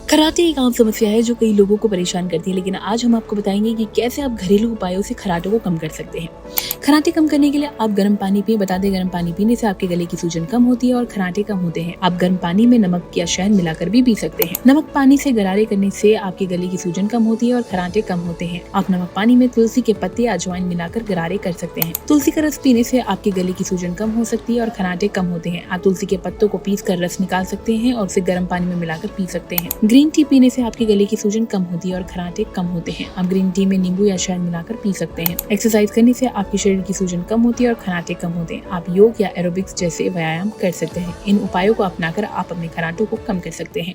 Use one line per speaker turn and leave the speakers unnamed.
खर्राटे एक आम समस्या है जो कई लोगों को परेशान करती है, लेकिन आज हम आपको बताएंगे कि कैसे आप घरेलू उपायों से खर्राटों को कम कर सकते हैं। खर्राटे कम करने के लिए आप गर्म पानी पिए। बता दें, गर्म पानी पीने से आपके गले की सूजन कम होती है और खर्राटे कम होते हैं। आप गर्म पानी में नमक या शहद मिलाकर भी पी सकते हैं। नमक पानी से गरारे करने से आपके गले की सूजन कम होती है और खर्राटे कम होते हैं। आप नमक पानी में तुलसी के पत्ते या अजवाइन मिलाकर गरारे कर सकते हैं। तुलसी का रस पीने से आपके गले की सूजन कम हो सकती है और खर्राटे कम होते हैं। आप तुलसी के पत्तों को पीस कर रस निकाल सकते हैं और उसे गर्म पानी में मिलाकर पी सकते हैं। ग्रीन टी पीने से आपके गले की सूजन कम होती है और खर्राटे कम होते हैं। आप ग्रीन टी में नींबू या शहद मिलाकर पी सकते हैं। एक्सरसाइज करने से आपके शरीर की सूजन कम होती है और खर्राटे कम होते हैं। आप योग या एरोबिक्स जैसे व्यायाम कर सकते हैं। इन उपायों को अपनाकर आप अपने खर्राटों को कम कर सकते हैं।